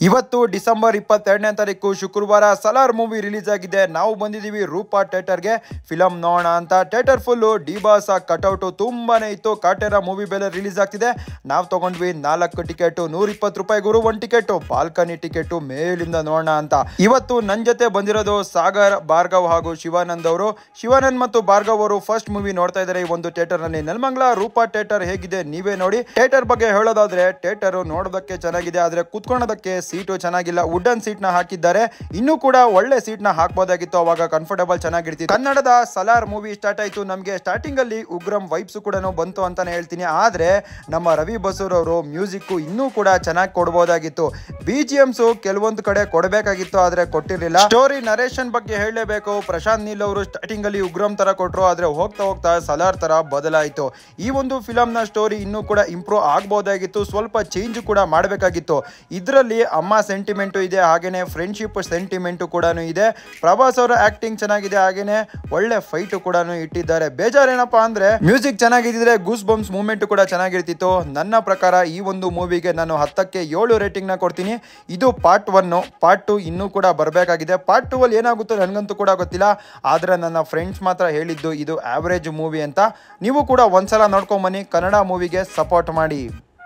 ಇವತ್ತು ಡಿಸೆಂಬರ್ 22ನೇ ತಾರೀಕು ಶುಕ್ರವಾರ ಸಲಾರ್ ಮೂವಿ ರಿಲೀಸ್ ಆಗಿದೆ. ನಾವು ಬಂದಿದ್ದೀವಿ ರೂಪಾ ಥಿಯೇಟರ್ಗೆ ಫಿಲಮ್ ನೋಡೋಣ ಅಂತ. ಥಿಯೇಟರ್ ಫುಲ್ಲು ಡಿಬಾಸ್ ಕಟ್ಔಟು ತುಂಬಾನೇ ಇತ್ತು. ಕಾಟೇರ ಮೂವಿ ಬೆಲೆ ರಿಲೀಸ್ ಆಗ್ತಿದೆ. ನಾವು ತಗೊಂಡ್ವಿ 4 ಟಿಕೆಟು, 120 ರೂಪಾಯಿ ಗುರು 1 ಟಿಕೆಟು, ಬಾಲ್ಕನಿ ಟಿಕೆಟು, ಮೇಲಿಂದ ನೋಡೋಣ ಅಂತ. ಇವತ್ತು ನನ್ನ ಜೊತೆ ಬಂದಿರೋದು ಸಾಗರ್, ಭಾರ್ಗವ್ ಹಾಗೂ ಶಿವಾನಂದ್ ಅವರು. ಶಿವಾನಂದ್ ಮತ್ತು ಭಾರ್ಗವ್ ಅವರು ಫಸ್ಟ್ ಮೂವಿ ನೋಡ್ತಾ ಇದ್ದಾರೆ ಈ ಒಂದು ಥಿಯೇಟರ್ ನಲ್ಲಿ. ನೆಲಮಂಗಲ ರೂಪಾ ಥಿಯೇಟರ್ ಹೇಗಿದೆ ನೀವೇ ನೋಡಿ. ಥಿಯೇಟರ್ ಬಗ್ಗೆ ಹೇಳೋದಾದ್ರೆ ಥಿಯೇಟರ್ ನೋಡೋದಕ್ಕೆ ಚೆನ್ನಾಗಿದೆ, ಆದ್ರೆ ಕುತ್ಕೊಳ್ಳೋದಕ್ಕೆ ಸೀಟು ಚೆನ್ನಾಗಿಲ್ಲ. ವುಡನ್ ಸೀಟ್ ನ ಹಾಕಿದ್ದಾರೆ. ಇನ್ನೂ ಕೂಡ ಒಳ್ಳೆ ಸೀಟ್ ನ ಹಾಕಬಹುದಾಗಿತ್ತು, ಅವಾಗ ಕಂಫರ್ಟಬಲ್ ಚೆನ್ನಾಗಿರ್ತಿತ್ತು. ಕನ್ನಡದ ಸಲಾರ್ ಮೂವಿ ಸ್ಟಾರ್ಟ್ ಆಯ್ತು. ನಮಗೆ ಸ್ಟಾರ್ಟಿಂಗ್ ಅಲ್ಲಿ ಉಗ್ರಂ ವೈಬ್ಸ್ ಕೂಡ ಬಂತು ಅಂತಾನೆ ಹೇಳ್ತೀನಿ. ಆದ್ರೆ ನಮ್ಮ ರವಿ ಬಸೂರ್ ಅವರು ಮ್ಯೂಸಿಕ್ ಇನ್ನೂ ಕೂಡ ಚೆನ್ನಾಗಿ ಕೊಡಬಹುದಾಗಿತ್ತು. BGMs ಕೆಲವೊಂದು ಕಡೆ ಕೊಡಬೇಕಾಗಿತ್ತು, ಆದ್ರೆ ಕೊಟ್ಟಿರಲಿಲ್ಲ. ಸ್ಟೋರಿ ನರೇಷನ್ ಬಗ್ಗೆ ಹೇಳಲೇಬೇಕು. ಪ್ರಶಾಂತ್ ನೀಲ್ ಅವರು ಸ್ಟಾರ್ಟಿಂಗ್ ಅಲ್ಲಿ ಉಗ್ರಂ ತರ ಕೊಟ್ಟರು, ಆದ್ರೆ ಹೋಗ್ತಾ ಹೋಗ್ತಾ ಸಲಾರ್ ತರ ಬದಲಾಯಿತು. ಈ ಒಂದು ಫಿಲಮ್ ನ ಸ್ಟೋರಿ ಇನ್ನೂ ಕೂಡ ಇಂಪ್ರೂವ್ ಆಗಬಹುದಾಗಿತ್ತು, ಸ್ವಲ್ಪ ಚೇಂಜ್ ಕೂಡ ಮಾಡಬೇಕಾಗಿತ್ತು. ಇದರಲ್ಲಿ ಅಮ್ಮ ಸೆಂಟಿಮೆಂಟು ಇದೆ, ಹಾಗೇನೆ ಫ್ರೆಂಡ್ಶಿಪ್ ಸೆಂಟಿಮೆಂಟು ಕೂಡ ಇದೆ. ಪ್ರಭಾಸ್ ಅವರ ಆಕ್ಟಿಂಗ್ ಚೆನ್ನಾಗಿದೆ, ಹಾಗೇನೆ ಒಳ್ಳೆ ಫೈಟ್ ಕೂಡ ಇಟ್ಟಿದ್ದಾರೆ. ಬೇಜಾರೇನಪ್ಪ ಅಂದ್ರೆ ಮ್ಯೂಸಿಕ್ ಚೆನ್ನಾಗಿದ್ರೆ ಗೂಸ್ ಬಂಪ್ಸ್ ಮೂವ್ಮೆಂಟ್ ಕೂಡ ಚೆನ್ನಾಗಿರ್ತಿತ್ತು. ನನ್ನ ಪ್ರಕಾರ ಈ ಒಂದು ಮೂವಿಗೆ ನಾನು 10ಕ್ಕೆ 7 ರೇಟಿಂಗ್ ನ ಕೊಡ್ತೀನಿ. ಇದು ಪಾರ್ಟ್ 1. ಪಾರ್ಟ್ 2 ಇನ್ನೂ ಕೂಡ ಬರಬೇಕಾಗಿದೆ. ಪಾರ್ಟ್ 2 ಅಲ್ಲಿ ಏನಾಗುತ್ತೋ ನನಗಂತೂ ಕೂಡ ಗೊತ್ತಿಲ್ಲ, ಆದ್ರೆ ನನ್ನ ಫ್ರೆಂಡ್ಸ್ ಮಾತ್ರ ಹೇಳಿದ್ದು ಇದು ಆವರೇಜ್ ಮೂವಿ ಅಂತ. ನೀವು ಕೂಡ ಒಂದ್ಸಲ ನೋಡ್ಕೊಂಬನ್ನಿ, ಕನ್ನಡ ಮೂವಿಗೆ ಸಪೋರ್ಟ್ ಮಾಡಿ.